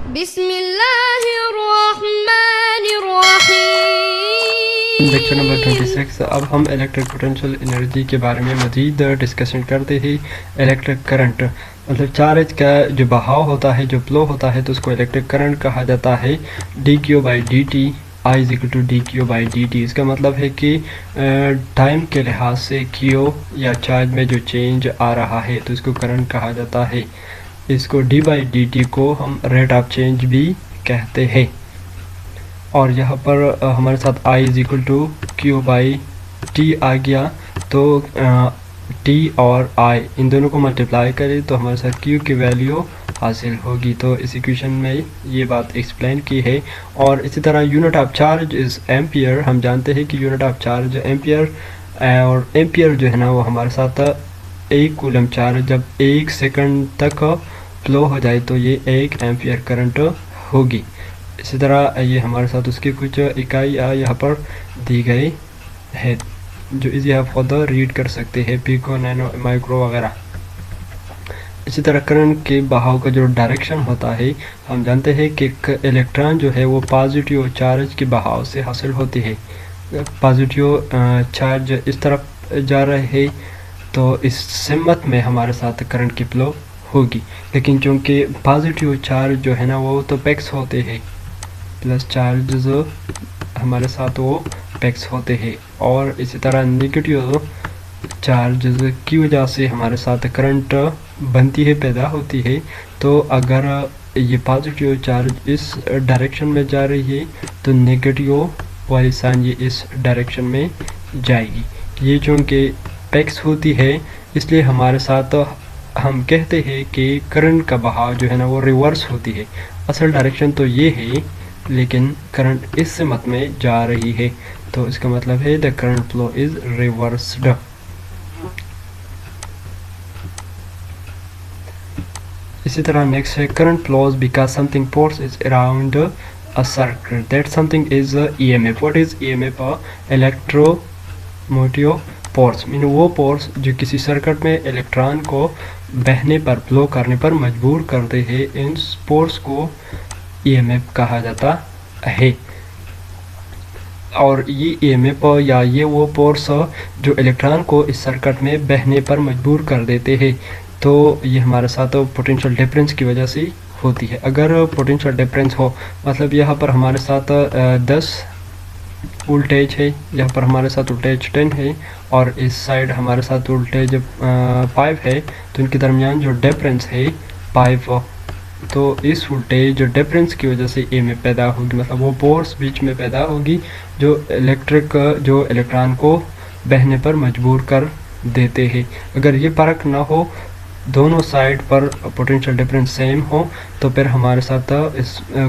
बिस्मिल्लाहिर्रहमानिर्रहीम। Lecture number 26। अब हम इलेक्ट्रिक पोटेंशियल एनर्जी के बारे में मज़ीद डिस्कशन करते हैं। इलेक्ट्रिक करंट मतलब चार्ज का जो बहाव होता है, जो फ्लो होता है, तो उसको इलेक्ट्रिक करंट कहा जाता है। D q by d t i is equal to d q by d t. इसका मतलब है कि टाइम के लिहाज से क्यू या चार्ज में जो चेंज आ रहा है तो इसको करंट कहा जाता है। इसको डी बाई डी टी को हम रेट ऑफ चेंज भी कहते हैं। और यहाँ पर हमारे साथ I is equal to Q by T आ गया, तो टी और आई इन दोनों को मल्टीप्लाई करें तो हमारे साथ क्यू की वैल्यू हासिल होगी। तो इस इक्वेशन में ये बात एक्सप्लेन की है। और इसी तरह unit of charge is ampere. हम जानते हैं कि यूनिट ऑफ चार्ज एम्पियर, और एम्पियर जो है ना वो हमारे साथ एक कूलम चार्ज जब 1 सेकंड तक फ्लो हो जाए तो ये 1 एम्पियर करंट होगी। इसी तरह ये हमारे साथ उसकी कुछ इकाइयाँ यहाँ पर दी गई है जो इजी आप खुद रीड कर सकते हैं, पिको, नैनो, माइक्रो वगैरह। इसी तरह करंट के बहाव का जो डायरेक्शन होता है, हम जानते हैं कि इलेक्ट्रॉन जो है वो पॉजिटिव चार्ज के बहाव से हासिल होती है। पॉजिटिव चार्ज इस तरफ जा रहे हैं तो इस सिमत में हमारे साथ करंट की फ्लो होगी। लेकिन चूँकि पॉजिटिव चार्ज जो है ना वो तो पैक्स होते हैं, प्लस चार्ज हमारे साथ वो पैक्स होते हैं। और इसी तरह नेगेटिव चार्ज की वजह से हमारे साथ करंट बनती है, पैदा होती है। तो अगर ये पॉजिटिव चार्ज इस डायरेक्शन में जा रही है तो नेगेटिव वाली साइन ये इस डायरेक्शन में जाएगी। ये चूँकि पैक्स होती है इसलिए हमारे साथ हम कहते हैं कि करंट का बहाव जो है ना वो रिवर्स होती है। असल डायरेक्शन तो ये है लेकिन करंट इस सिमत में जा रही है, तो इसका मतलब है the current flow is reversed. इसी तरह नेक्स्ट है current flows because something force is around a circuit that something is EMF. What is EMF? Electromotive force mean वो फोर्स जो किसी सर्किट में इलेक्ट्रॉन को बहने पर, फ्लो करने पर मजबूर करते हैं। इन फोर्स को ईएमएफ कहा जाता है। और ये ईएमएफ या ये वो फोर्स जो इलेक्ट्रॉन को इस सर्किट में बहने पर मजबूर कर देते हैं, तो ये हमारे साथ पोटेंशियल डिफरेंस की वजह से होती है। अगर पोटेंशियल डिफरेंस हो मतलब यहाँ पर हमारे साथ 10 वोल्टेज है, यहाँ पर हमारे साथ वोल्टेज 10 है और इस साइड हमारे साथ वोल्टेज 5 है, तो इनके दरमियान जो डिफरेंस है 5, तो इस वोल्टेज डिफरेंस की वजह से ईएमएफ पैदा होगी। मतलब वो फोर्स बीच में पैदा होगी जो इलेक्ट्रॉन को बहने पर मजबूर कर देते हैं। अगर ये फ़र्क ना हो, दोनों साइड पर पोटेंशियल डिफरेंस सेम हो, तो फिर हमारे साथ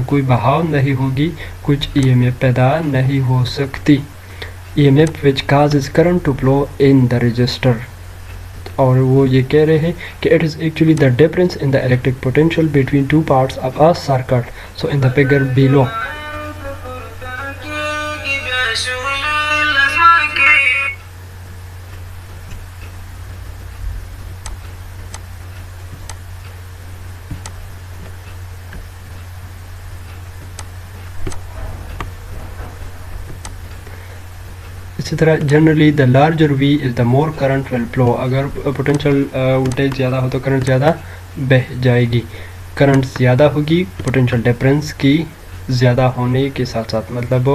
कोई बहाव नहीं होगी, कुछ ईएमएफ पैदा नहीं हो सकती। EMF which causes current to flow in the resistor. और वो ये कह रहे हैं कि it is actually the difference in the electric potential between two parts of a circuit. So in the figure below इसी तरह generally the larger V is the more current will flow. अगर पोटेंशियल वोल्टेज ज़्यादा हो तो current ज़्यादा बह जाएगी। Current ज़्यादा होगी पोटेंशियल डिफरेंस की ज़्यादा होने के साथ साथ, मतलब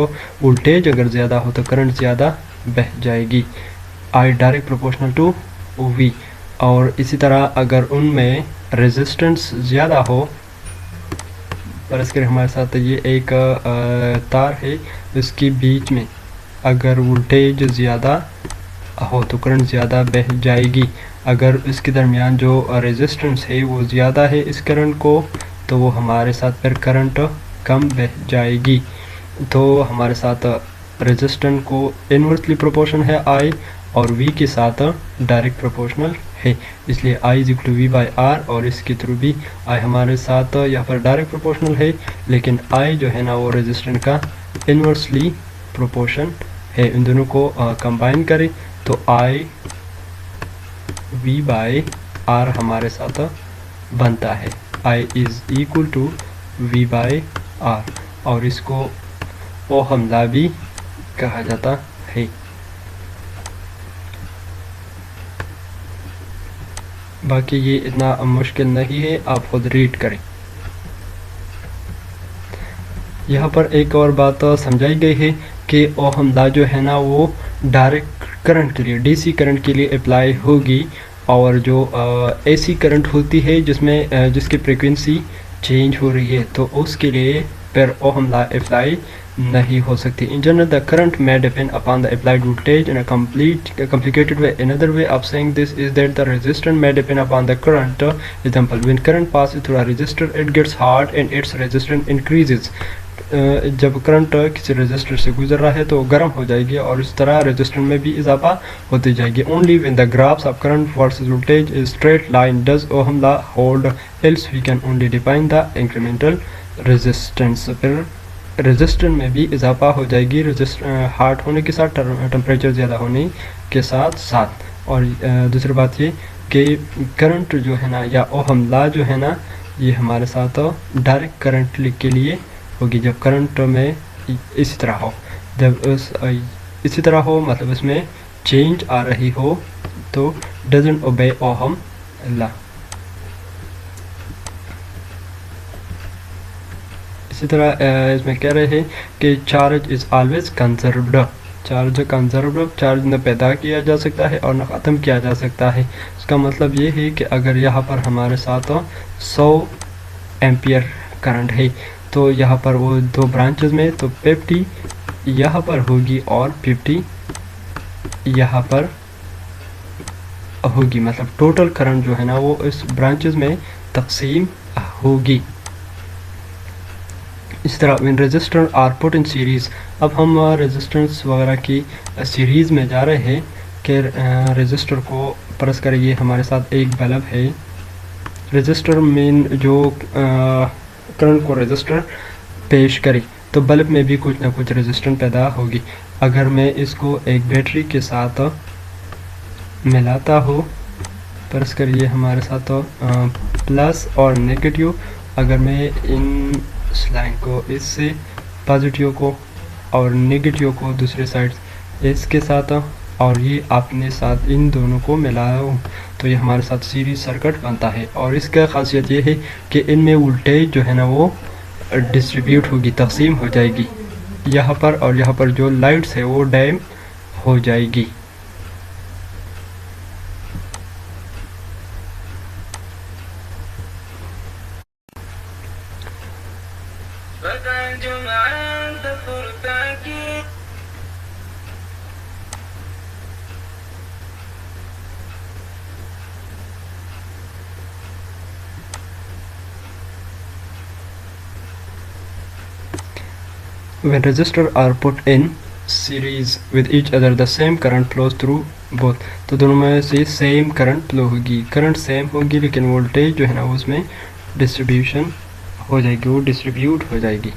वोल्टेज अगर ज़्यादा हो तो करंट ज़्यादा बह जाएगी। आई डायरेक्ट प्रोपोर्शनल टू वी। और इसी तरह अगर उनमें रेजिस्टेंस ज़्यादा हो, पर इसके हमारे साथ ये एक तार है, इसके बीच में अगर वोल्टेज ज़्यादा हो तो करंट ज़्यादा बह जाएगी। अगर इसके दरमियान जो रेजिस्टेंस है वो ज़्यादा है इस करंट को, तो वो हमारे साथ फिर करंट कम बह जाएगी। तो हमारे साथ रेजिस्टेंस को इनवर्सली प्रोपोर्शन है आई, और वी के साथ डायरेक्ट प्रोपोर्शनल है, इसलिए I is equal to V by R. और इसके थ्रू भी आई हमारे साथ यहाँ पर डायरेक्ट प्रोपोर्शनल है, लेकिन आई जो है ना वो रेजिस्टेंस का इनवर्सली प्रोपोर्शन है। इन दोनों को कंबाइन करें तो आई वी बाई आर हमारे साथ बनता है। I is equal to V/R, और इसको ओहम लॉ भी कहा जाता है। बाकी ये इतना मुश्किल नहीं है, आप खुद रीड करें। यहाँ पर एक और बात समझाई गई है कि ओहम लॉ जो है ना वो डायरेक्ट करंट के लिए, डीसी करंट के लिए अप्लाई होगी, और जो एसी करंट होती है जिसमें जिसकी फ्रीक्वेंसी चेंज हो रही है तो उसके लिए फिर ओहम लॉ अप्लाई नहीं हो सकती। In general the current may depend upon the applied voltage in a complicated way. Another way of saying this is that the resistance may depend upon the current. Example, when current passes through a resistor, it gets hot and its resistance increases. जब current किसी resistor से गुजर रहा है तो गर्म हो जाएगी और इस तरह रेजिस्टर में भी इजाफा होती जाएगी। Only when the graphs of current versus voltage is straight line does Ohm law hold, else we can only define the incremental resistance. फिर रेजिस्टेंस में भी इजाफा हो जाएगी हार्ड होने के साथ, टेम्परेचर ज़्यादा होने के साथ साथ। और दूसरी बात ये कि करंट जो है ना या ओहम लॉ जो है ना ये हमारे साथ डायरेक्ट करंट के लिए होगी। जब करंट में इसी तरह हो, जब इसी तरह हो मतलब इसमें चेंज आ रही हो तो डजंट ओबे ओहम लॉ। इसी तरह इसमें कह रहे हैं कि charge is always conserved. Charge conserved, charge न पैदा किया जा सकता है और न ख़त्म किया जा सकता है। इसका मतलब ये है कि अगर यहाँ पर हमारे साथ 100 एम्पियर करंट है तो यहाँ पर वो दो ब्रांचेस में तो 50 यहाँ पर होगी और 50 यहाँ पर होगी, मतलब टोटल करंट जो है ना वो इस ब्रांचेस में तकसीम होगी। इस तरह when resistor are put in series, अब हम रेजिस्टेंस वगैरह की सीरीज़ में जा रहे हैं कि रेजिस्टर को परस करें। ये हमारे साथ एक बल्ब है, रेजिस्टर मेन जो करंट को रेजिस्टर पेश करे तो बल्ब में भी कुछ ना कुछ रेजिस्टेंस पैदा होगी। अगर मैं इसको एक बैटरी के साथ मिलाता हो, परस करिए हमारे साथ प्लस और नेगेटिव, अगर मैं इन इस लाइन को इससे पॉजिटिव को और नेगेटिव को दूसरे साइड इसके साथ और ये अपने साथ इन दोनों को मिलाऊं तो ये हमारे साथ सीरीज सर्किट बनता है। और इसका खासियत ये है कि इनमें वोल्टेज जो है ना वो डिस्ट्रीब्यूट होगी, तकसीम हो जाएगी यहाँ पर, और यहाँ पर जो लाइट्स है वो डैम हो जाएगी। When resistors are put in series with each other, the same current flows through both. तो दोनों में से सेम करंट फ्लो होगी, करंट सेम होगी लेकिन वोल्टेज जो है ना उसमें डिस्ट्रीब्यूशन हो जाएगी, वो डिस्ट्रीब्यूट हो जाएगी।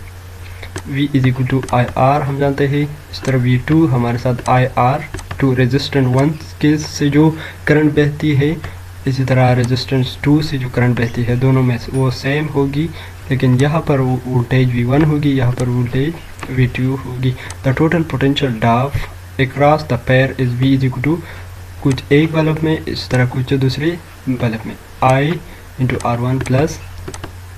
V is equal to I R हम जानते हैं। इस तरह V2 हमारे साथ आई आर टू रेजिस्टेंस 1 के से जो करंट बहती है, इसी तरह रेजिस्टेंस 2 से जो करंट बहती है दोनों में वो सेम होगी, लेकिन यहाँ पर वो वोल्टेज V1 होगी, यहाँ पर वोल्टेज V2 होगी। The total potential drop across the pair is V is equal to कुछ एक बल्ब में, इस तरह कुछ दूसरे बल्ब में I into R1 plus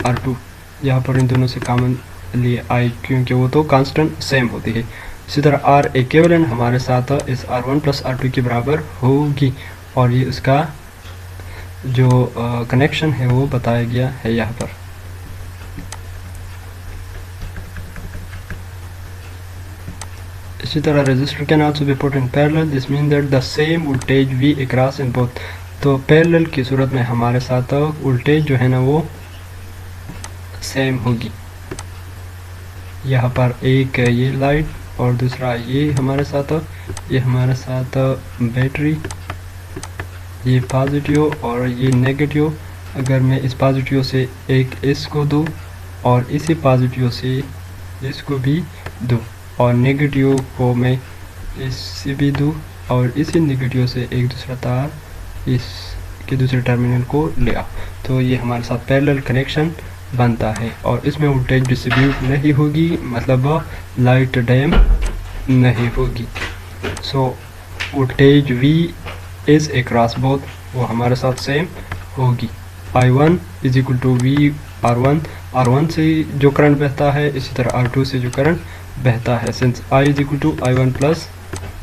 R2। यहाँ पर इन दोनों से कॉमन लिए I क्योंकि वो तो कांस्टेंट सेम होती है। इसी तरह R इक्विवेलेंट हमारे साथ इस R1 प्लस R2 के बराबर होगी, और ये उसका जो कनेक्शन है वो बताया गया है यहाँ पर। इसी तरह resistor can also be put in parallel, this mean that the same voltage V across in both. तो पैरेलल की सूरत में हमारे साथ वोल्टेज जो है ना वो सेम होगी। यहाँ पर एक ये लाइट और दूसरा ये हमारे साथ बैटरी, ये पॉजिटिव और ये नेगेटिव। अगर मैं इस पॉजिटिव से एक इसको दूँ और इसी पॉजिटिव से इसको भी दूँ और नेगेटिव को मैं इससे भी दूँ और इसी नेगेटिव से एक दूसरा तार इसके दूसरे टर्मिनल को ले आओ, तो ये हमारे साथ पैरेलल कनेक्शन बनता है और इसमें वोल्टेज डिस्ट्रीब्यूट नहीं होगी, मतलब लाइट डैम नहीं होगी। So voltage V is across both, वो हमारे साथ सेम होगी। I1 is equal to V R1 से जो करंट बहता है, इसी तरह R2 से जो करंट बहता है। Since I is equal to I1 plus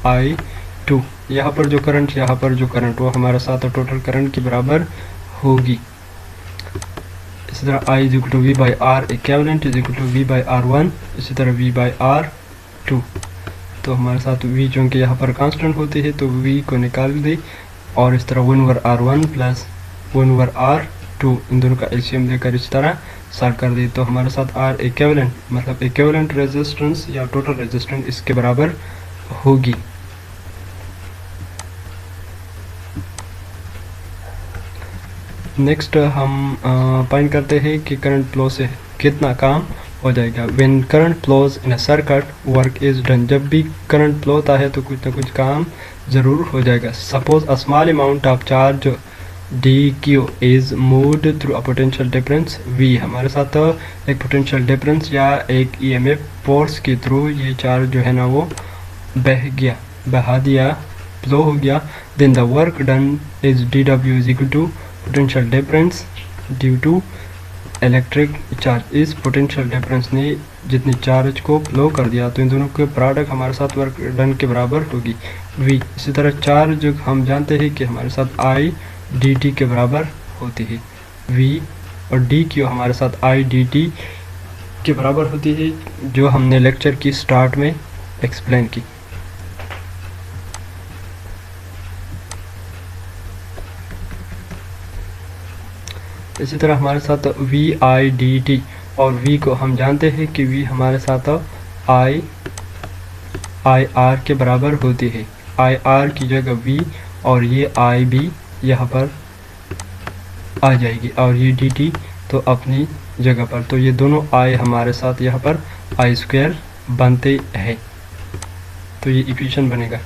I2, यहाँ पर जो करंट वो हमारे साथ टोटल करंट के बराबर होगी। इसी तरह I is equal to V by R equivalent is equal to V by R1, इसी तरह V बाई R2। तो हमारे साथ V चूँकि यहाँ पर कांस्टेंट होती है तो V को निकाल दे और इस तरह 1/R1 प्लस 1/R2 इन दोनों का एलसीएम लेकर इस तरह सॉल्व कर दे तो हमारे साथ R इक्विवेलेंट मतलब इक्विवेलेंट रेजिस्टेंस या टोटल रेजिस्टेंस इसके बराबर होगी। नेक्स्ट हम फाइंड करते हैं कि करंट फ्लो से कितना काम हो जाएगा। When current flows in a circuit work is done, जब भी करंट फ्लो होता है तो कुछ ना कुछ काम ज़रूर हो जाएगा। Suppose a small amount of charge dq is moved through a potential difference v, हमारे साथ एक पोटेंशियल डिफरेंस या एक ईएमएफ फोर्स के थ्रू ये चार्ज जो है ना वो बहा दिया, फ्लो हो गया। Then the work done is dw is equal to potential difference due to electric charge. इस पोटेंशियल डिफरेंस ने जितनी चार्ज को फ्लो कर दिया तो इन दोनों के प्रोडक्ट हमारे साथ वर्क डन के बराबर होगी v। इसी तरह चार्ज हम जानते हैं कि हमारे साथ I dt के बराबर होती है v, और dq हमारे साथ I dt के बराबर होती है, जो हमने लेक्चर की स्टार्ट में एक्सप्लेन की। इसी तरह हमारे साथ v I dt और v को हम जानते हैं कि v हमारे साथ I R के बराबर होती है। I R की जगह v और ये I भी यहाँ पर आ जाएगी और ये dt तो अपनी जगह पर, तो ये दोनों I हमारे साथ यहाँ पर I² बनते हैं, तो ये इक्वेशन बनेगा।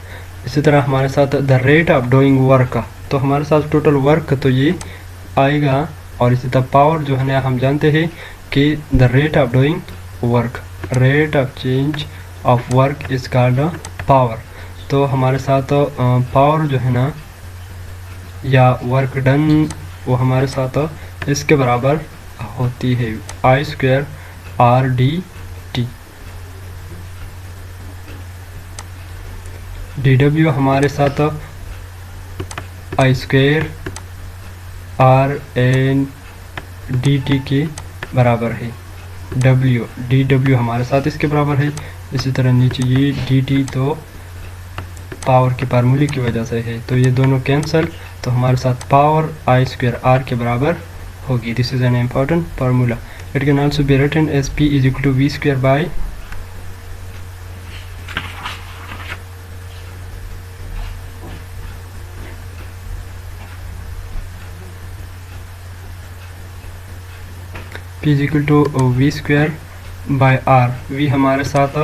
इसी तरह हमारे साथ the rate of doing work का, तो हमारे साथ टोटल वर्क तो ये आएगा, और इसी तरह पावर जो है ना हम जानते हैं कि the rate of doing work, rate of change of work is called power. तो हमारे साथ पावर जो है ना या वर्क डन वो हमारे साथ इसके बराबर होती है I² R dt। dw हमारे साथ I² R n dt के बराबर है। dw हमारे साथ इसके बराबर है। इसी तरह नीचे ये dt तो पावर के फार्मूले की वजह से है, तो ये दोनों कैंसल, तो हमारे साथ पावर I² R के बराबर होगी। This is an important formula. It can also be written as P is equal to V² by P is equal to V² by R। V हमारे साथ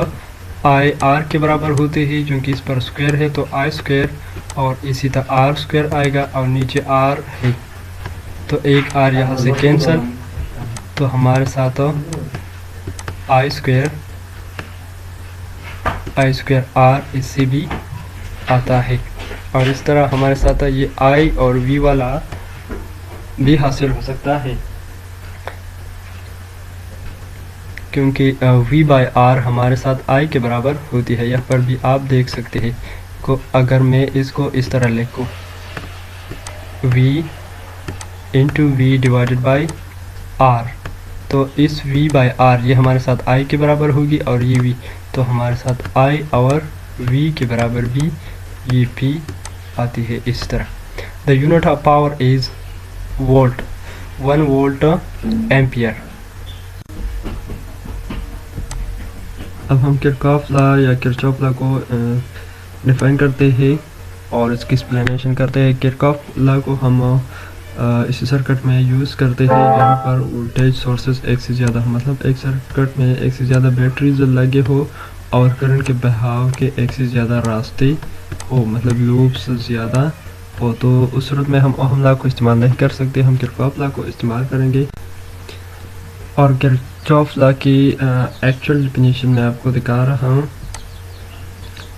I R के बराबर होते हैं, क्योंकि इस पर स्क्वायर है तो I² और इसी तरह R² आएगा और नीचे R है तो एक R यहाँ से कैंसल, तो हमारे साथ I² R इससे भी आता है। और इस तरह हमारे साथ ये I और V वाला भी हासिल हो सकता है, क्योंकि V बाय R हमारे साथ I के बराबर होती है। यहाँ पर भी आप देख सकते हैं को, अगर मैं इसको इस तरह लिखूँ V into V divided by R, तो इस V बाय R ये हमारे साथ I के बराबर होगी, और ये V तो हमारे साथ I और V के बराबर भी ये P आती है इस तरह। The unit of power is volt, 1 volt ampere. अब हम किरचॉफ लॉ या किरचॉफ लॉ को डिफाइन करते हैं और इसकी एक्सप्लेनेशन करते हैं। किरचॉफ लॉ को हम इस सर्किट में यूज़ करते हैं जहाँ पर वोल्टेज सोर्सेज एक से ज़्यादा, मतलब एक सर्किट में एक से ज़्यादा बैटरीज लगे हो और करंट के बहाव के एक से ज़्यादा रास्ते हो, मतलब लूप्स ज़्यादा हो, तो उस सूरत में हम ओहम लॉ को इस्तेमाल नहीं कर सकते, हम किरचॉफ लॉ को इस्तेमाल करेंगे। और किरचॉफ लॉ की एक्चुअल डेफिनेशन मैं आपको दिखा रहा हूँ।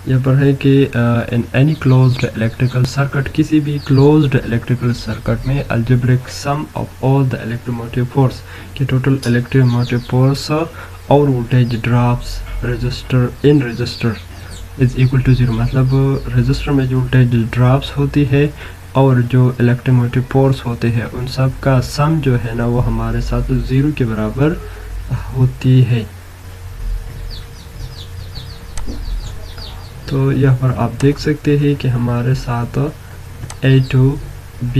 यहाँ पर है कि in any closed electrical circuit, किसी भी क्लोज्ड इलेक्ट्रिकल सर्किट में algebraic sum of all the electromotive force के टोटल इलेक्ट्रोमोटिव फोर्स और voltage drops resistor is equal to 0। मतलब रजिस्टर में जो वोल्टेज ड्रॉप्स होती है और जो इलेक्ट्रोमोटिव फोर्स होते हैं उन सब का सम जो है ना वो हमारे साथ 0 के बराबर होती है। तो यहाँ पर आप देख सकते हैं कि हमारे साथ A to B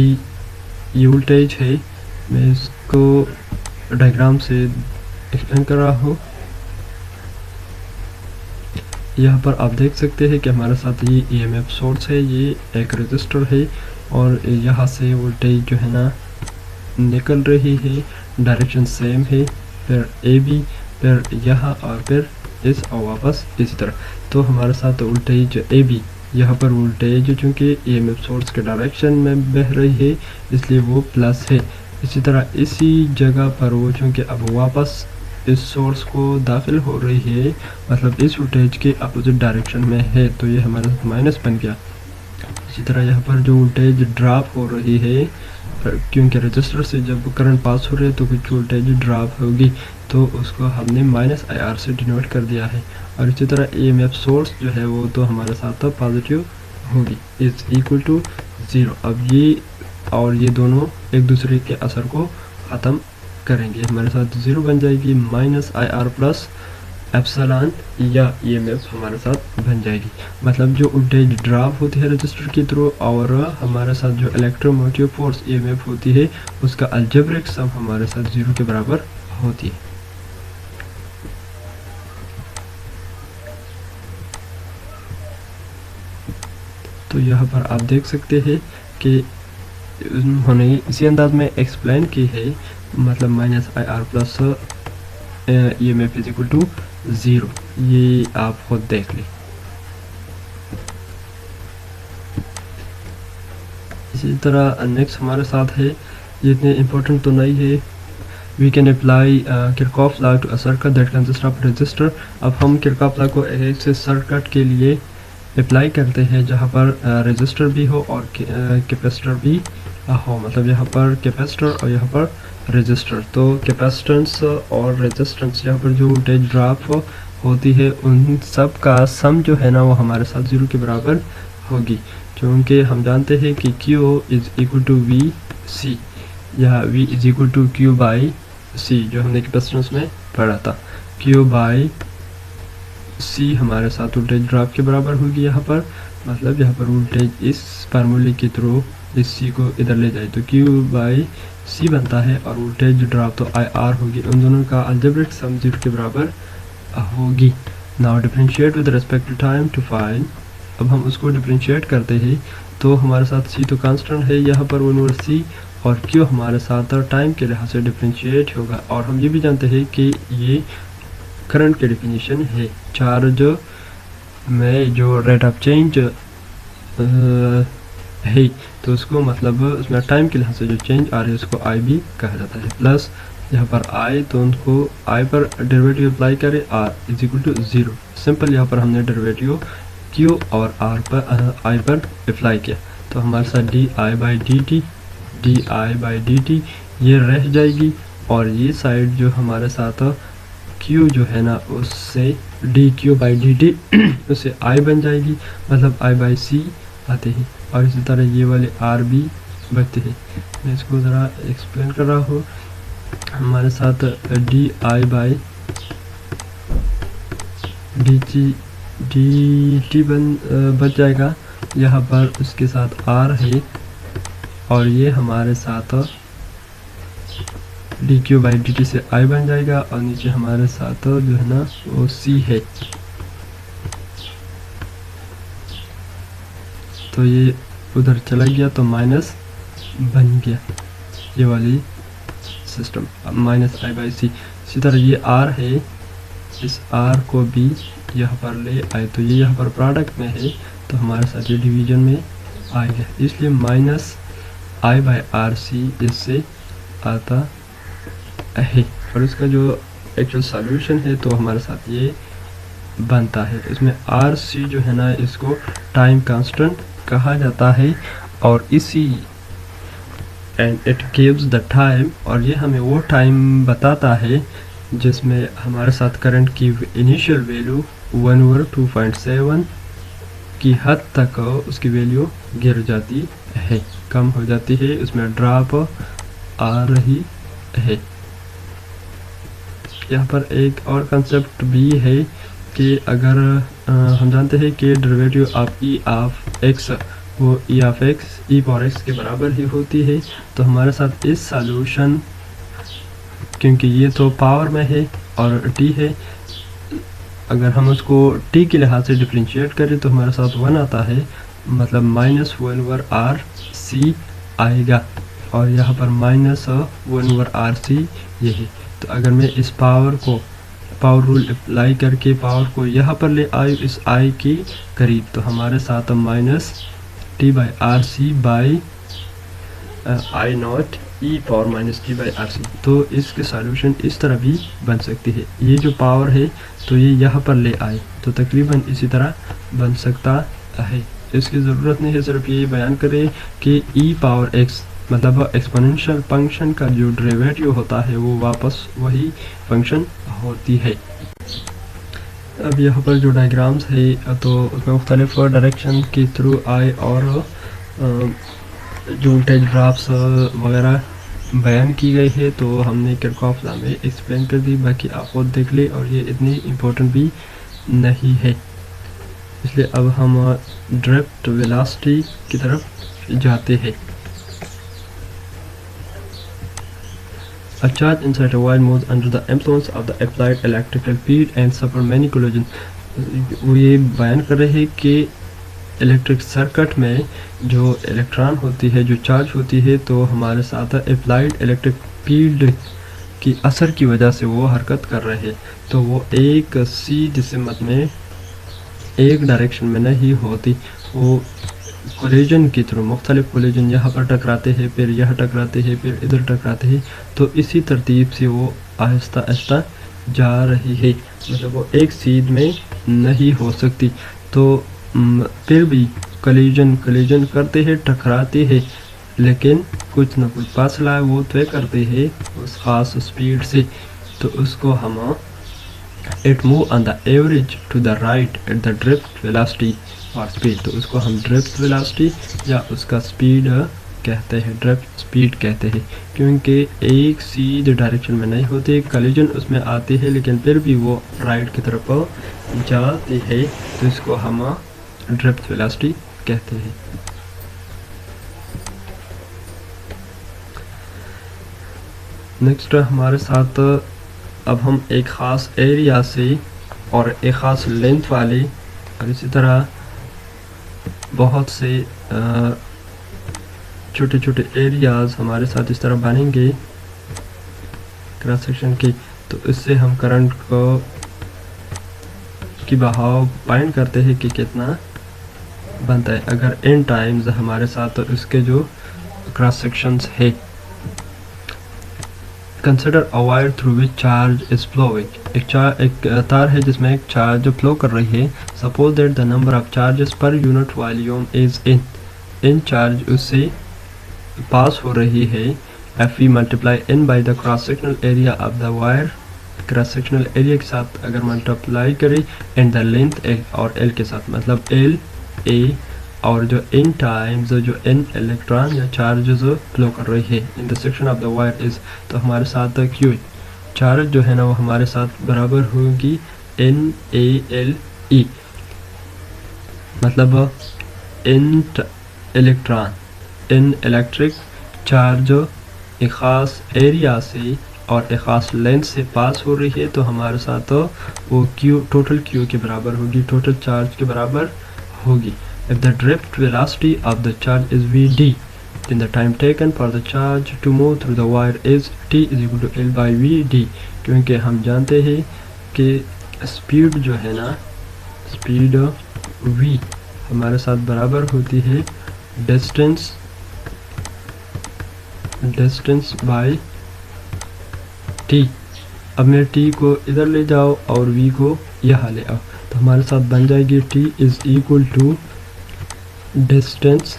ये वोल्टेज है। मैं इसको डायग्राम से एक्सप्लेन कर रहा हूँ। यहाँ पर आप देख सकते हैं कि हमारे साथ ये EMF सोर्स है, ये एक रजिस्टर है और यहाँ से वोल्टेज जो है ना निकल रही है, डायरेक्शन सेम है, फिर AB, फिर यहाँ और फिर इस और वापस इसी तरह। तो हमारे साथ वोल्टेज AB, यहाँ पर वोल्टेज चूँकि EMF सोर्स के डायरेक्शन में बह रही है इसलिए वो प्लस है। इसी तरह इसी जगह पर वो चूँकि अब वापस इस सोर्स को दाखिल हो रही है, मतलब इस वोल्टेज के अपोजिट डायरेक्शन में है, तो ये हमारे साथ माइनस बन गया। इसी तरह यहाँ पर जो वोल्टेज ड्रॉप हो रही है, क्योंकि रजिस्टर से जब करंट पास हो रही है तो कुछ वोल्टेज ड्रॉप होगी, तो उसको हमने -IR से डिनोट कर दिया है। और इसी तरह EMF सोर्स जो है वो तो हमारे साथ पॉजिटिव होगी, इज इक्वल टू 0। अब ये और ये दोनों एक दूसरे के असर को ख़त्म करेंगे, हमारे साथ 0 बन जाएगी, -IR प्लस एप्सिलॉन या EMF हमारे साथ बन जाएगी। मतलब जो वोल्टेज ड्रॉप होती है रजिस्टर के थ्रू और हमारे साथ जो इलेक्ट्रोमोटिव फोर्स EMF होती है उसका अलजेब्रिक सम हमारे साथ 0 के बराबर होती है। तो यहाँ पर आप देख सकते हैं कि उन्होंने इसी अंदाज में एक्सप्लेन की है, मतलब -IR plus EMF is equal to 0। ये आप खुद देख लें। इसी तरह नेक्स्ट हमारे साथ है, ये इतने इम्पोर्टेंट तो नहीं है। We can apply Kirchhoff law to a circuit that consist of resistor. अब हम किरचॉफ लॉ को एक से सर्किट के लिए अप्लाई करते हैं जहाँ पर रजिस्टर भी हो और कैपेसिटर भी हो, मतलब यहाँ पर कैपेसिटर और यहाँ पर रजिस्टर। तो कैपेसिटेंस और रेजिस्टेंस यहाँ पर जो वोल्टेज ड्रॉप होती है उन सब का सम जो है ना वो हमारे साथ 0 के बराबर होगी, क्योंकि हम जानते हैं कि Q is equal to VC या V is equal to Q by C, जो हमने कैपेसिटेंस में पढ़ा था। Q बाई C हमारे साथ वोल्टेज ड्रॉप के बराबर होगी यहाँ पर, मतलब यहाँ पर वोल्टेज इस फार्मूले के थ्रू इस C को इधर ले जाए तो Q बाई C बनता है और वोल्टेज ड्रॉप तो IR होगी। उन दोनों का अलजेब्रिक सम 0 के बराबर होगी। Now differentiate with respect to time to find. अब हम उसको डिफरेंशिएट करते हैं तो हमारे साथ C तो कांस्टेंट है यहाँ पर 1/C और Q हमारे साथ टाइम के लिहाज से डिफरेंशिएट होगा। और हम ये भी जानते हैं कि ये करंट की डेफिनेशन है, चार्ज में जो रेट ऑफ चेंज है तो उसको मतलब उसमें टाइम के लिहाज से जो चेंज आ रही है उसको I भी कहा जाता है। प्लस यहाँ पर I, तो उनको I पर डेरिवेटिव अप्लाई करें, R is equal to 0। Simple यहाँ पर हमने डेरिवेटिव Q और R पर I पर अप्लाई किया तो हमारे साथ di/dt ये रह जाएगी और ये साइड जो हमारे साथ Q जो है ना उससे dQ/dt उससे I बन जाएगी, मतलब I/C आते हैं। और इसी तरह ये वाले R भी बचते हैं। मैं इसको ज़रा एक्सप्लेन कर रहा हूँ। हमारे साथ di/dt बच जाएगा, यहाँ पर उसके साथ R है और ये हमारे साथ dQ/dt से I बन जाएगा और नीचे हमारे साथ जो है ना वो C है। तो ये उधर चला गया तो माइनस बन गया, ये वाली सिस्टम -I/C। इसी तरह ये R है, इस R को भी यहाँ पर ले आए तो ये यहाँ पर प्रोडक्ट में है तो हमारे साथ ये डिवीजन में आ गया, इसलिए -I/RC इससे आता है। और इसका जो एक्चुअल सॉल्यूशन है तो हमारे साथ ये बनता है। इसमें आर सी जो है ना, इसको टाइम कांस्टेंट कहा जाता है, और इसी and it gives the time, और ये हमें वो टाइम बताता है जिसमें हमारे साथ करंट की इनिशियल वैल्यू 1/2.7 की हद तक उसकी वैल्यू गिर जाती है, कम हो जाती है, उसमें ड्रॉप आ रही है। यहाँ पर एक और कंसेप्ट भी है कि अगर हम जानते हैं कि derivative of E of X वो E of X E power X के बराबर ही होती है, तो हमारे साथ इस सॉल्यूशन, क्योंकि ये तो पावर में है और टी है, अगर हम उसको टी के लिहाज से डिफ्रेंशिएट करें तो हमारे साथ 1 आता है, मतलब -1/RC आएगा, और यहाँ पर -1/RC ये है। तो अगर मैं इस पावर रूल अप्लाई करके पावर को यहाँ पर ले आयु इस आई के करीब, तो हमारे साथ -T/RC/I0 e पावर -T/RC, तो इसके सॉल्यूशन इस तरह भी बन सकती है। ये जो पावर है तो ये यहाँ पर ले आए तो तकरीबन इसी तरह बन सकता है। इसकी ज़रूरत नहीं है, सिर्फ ये बयान करें कि e पावर x मतलब एक्सपोनेंशियल फंक्शन का जो डेरिवेटिव होता है वो वापस वही फंक्शन होती है। अब यहाँ पर जो डायग्राम्स है तो उसमें मुख्तलिफ डायरेक्शन के थ्रू आए और जो वोल्टेज ड्रॉप्स वगैरह बयान की गई है, तो हमने किरचॉफ लॉ में एक्सप्लेन कर दी, बाकी आप खुद देख ले, और ये इतनी इम्पोर्टेंट भी नहीं है। इसलिए अब हम ड्रिफ्ट वेलोसिटी की तरफ जाते हैं। A charge inside a wire moves under the influence of the applied electrical field and suffer many collisions। वो ये बयान कर रहे हैं कि इलेक्ट्रिक सर्किट में जो इलेक्ट्रॉन होती है, जो चार्ज होती है, तो हमारे साथ अप्लाइड इलेक्ट्रिक फील्ड की असर की वजह से वो हरकत कर रहे हैं, तो वो एक सीधी सिमत में एक डायरेक्शन में नहीं होती, वो कोलिजन के थ्रू मुख्तलिफ कोलिजन यहाँ पर टकराते हैं, फिर यहाँ टकराते हैं, फिर इधर टकराते हैं, तो इसी तरतीब से वो आहिस्ता आहिस्ता जा रही है, मतलब वो एक सीध में नहीं हो सकती। तो फिर भी कोलिजन करते हैं, टकराते हैं, लेकिन कुछ ना कुछ फासला वो तय करते हैं उस ख़ास स्पीड से, तो उसको हम it move on the average to the right at the drift velocity और स्पीड, तो उसको हम ड्रिफ्ट वेलोसिटी या उसका स्पीड कहते हैं, ड्रिफ्ट स्पीड कहते हैं, क्योंकि एक सीधे डायरेक्शन में नहीं होती, कोलिजन उसमें आती है, लेकिन फिर भी वो राइट की तरफ जाती है, तो इसको हम ड्रिफ्ट वेलोसिटी कहते हैं। नेक्स्ट हमारे साथ अब हम एक ख़ास एरिया से और एक ख़ास लेंथ वाले और इसी तरह बहुत से छोटे छोटे एरियाज़ हमारे साथ इस तरह बनेंगे क्रॉस सेक्शन के, तो इससे हम करंट को की बहाव फाइंड करते हैं कि कितना बनता है। अगर n टाइम्स हमारे साथ तो इसके जो क्रॉस सेक्शंस है, consider a wire through which charge is flowing. एक तार है जिसमें एक चार्ज फ्लो कर रही है। Suppose that the number of charges per unit volume is in charge उससे पास हो रही है। If we multiply n by the cross sectional area of the wire, cross sectional area के साथ अगर मल्टीप्लाई करें एंड द लेंथ l और l के साथ, मतलब l a और जो n टाइम्स जो n इलेक्ट्रॉन या चार्जेस फ्लो कर रही है in the section of the wire is, तो हमारे साथ q चार्ज जो है ना वो हमारे साथ बराबर होगी NaLe, मतलब n electron n electric charge एक ख़ास एरिया से और एक ख़ास लेंथ से पास हो रही है, तो हमारे साथ वो q टोटल q के बराबर होगी, टोटल चार्ज के बराबर होगी। If the drift velocity of the charge is Vd, then the time taken for the charge to move through the wire is T is equal to L by Vd, क्योंकि हम जानते हैं कि speed जो है ना, स्पीड v हमारे साथ बराबर होती है डिस्टेंस बाय t, अब मेरे टी को इधर ले जाओ और वी को यहाँ ले आओ, तो हमारे साथ बन जाएगी t is equal to distance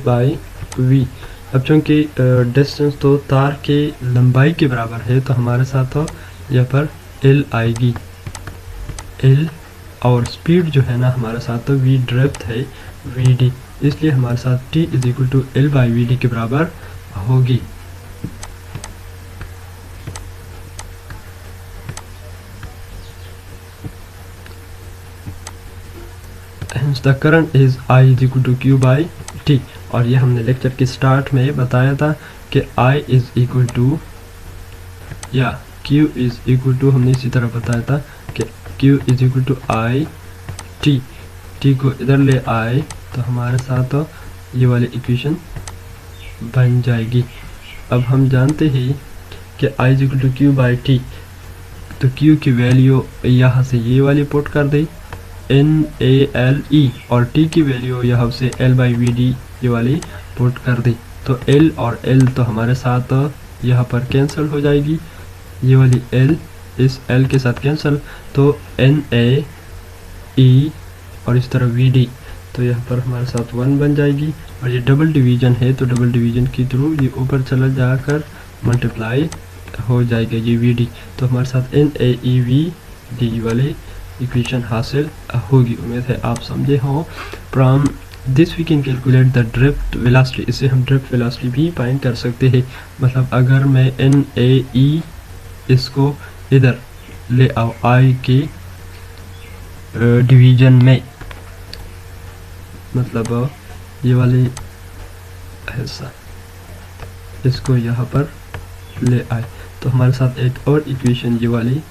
by v. अब चूँकि डिस्टेंस तो तार के लंबाई के बराबर है, तो हमारे साथ तो यहाँ पर एल आएगी, एल, और स्पीड जो है ना हमारे साथ तो वी ड्रिफ्ट है वी डी, इसलिए हमारे साथ t is equal to l by v d के बराबर होगी। Hence the current is I is equal to Q by T। और ये हमने लेक्चर के स्टार्ट में बताया था कि I is equal to या Q is equal to, हमने इसी तरह बताया था कि Q is equal to I T। T को इधर ले आए तो हमारे साथ तो ये वाली इक्वेशन बन जाएगी। अब हम जानते हैं कि I is equal to Q by T, तो Q की वैल्यू यहाँ से ये वाली पुट कर दी NALE, और T की वैल्यू यहाँ से L by VD ये वाली पुट कर दी। तो L और L तो हमारे साथ यहाँ पर कैंसिल हो जाएगी, ये वाली L इस L के साथ कैंसिल, तो NAE और इस तरह VD, तो यहाँ पर हमारे साथ 1 बन जाएगी। और ये डबल डिवीजन है, तो डबल डिवीजन के थ्रू ये ऊपर चला जाकर मल्टीप्लाई हो जाएगा ये VD, तो हमारे साथ NAEVD वाली इक्वेशन हासिल होगी। उम्मीद है आप समझे हो। From this we can calculate the drift velocity, इससे हम ड्रिफ्ट वेलोसिटी भी फाइंड कर सकते हैं। मतलब अगर मैं NAE इसको इधर ले आओ I के डिवीजन में, मतलब ये वाले हिस्सा इसको यहाँ पर ले आए, तो हमारे साथ एक और इक्वेशन ये वाली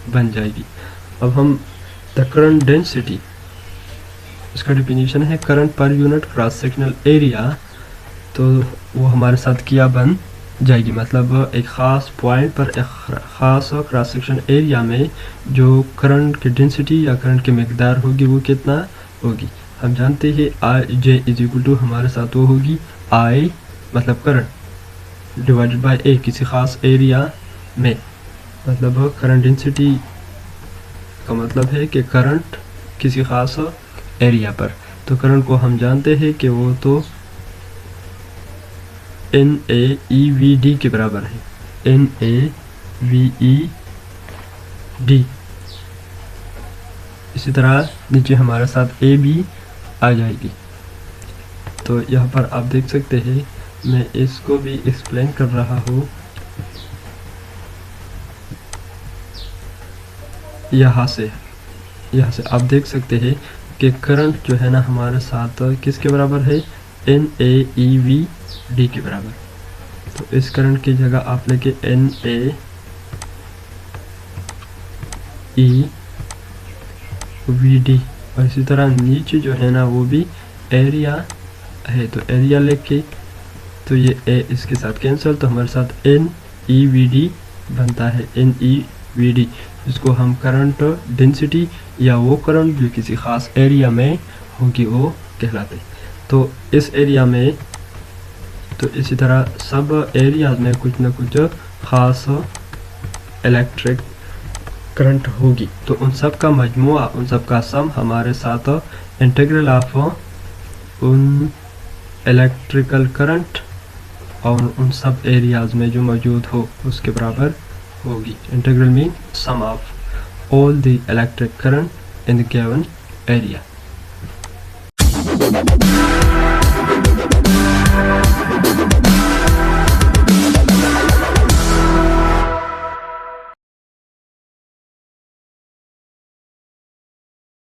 बन जाएगी। अब हम द करंट डेंसिटी, इसका डेफिनेशन है current per unit cross sectional area, तो वो हमारे साथ क्या बन जाएगी। मतलब एक ख़ास पॉइंट पर एक ख़ास क्रॉस सेक्शन एरिया में जो करंट की डेंसिटी या करंट की मकदार होगी वो कितना होगी। हम जानते हैं आई जे इज इक्वल टू हमारे साथ वो होगी आई मतलब करंट डिवाइडेड बाय ए, किसी ख़ास एरिया में। मतलब करंट डेंसिटी का मतलब है कि करंट किसी ख़ास एरिया पर, तो करंट को हम जानते हैं कि वो तो NAEVD के बराबर है, NAVED। इसी तरह नीचे हमारे साथ A भी आ जाएगी। तो यहाँ पर आप देख सकते हैं, मैं इसको भी एक्सप्लेन कर रहा हूँ। यहाँ से आप देख सकते हैं कि करंट जो है ना हमारे साथ किसके बराबर है, NAEVD के बराबर। तो इस करंट की जगह आप लेके NAEVD, और इसी तरह नीचे जो है ना वो भी एरिया है, तो एरिया लेके तो ये ए इसके साथ कैंसिल, तो हमारे साथ NEVD बनता है, NEVD, इसको हम करंट डेंसिटी या वो करंट जो किसी ख़ास एरिया में होगी वो कहलाते हैं। तो इस एरिया में, तो इसी तरह सब एरियाज में कुछ ना कुछ ख़ास इलेक्ट्रिक करंट होगी, तो उन सब का मजमुआ, उन सब का सम हमारे साथ इंटीग्रल ऑफ उन इलेक्ट्रिकल करंट और उन सब एरियाज में जो मौजूद हो उसके बराबर होगी। Integral mean sum of all the electric current in the given area।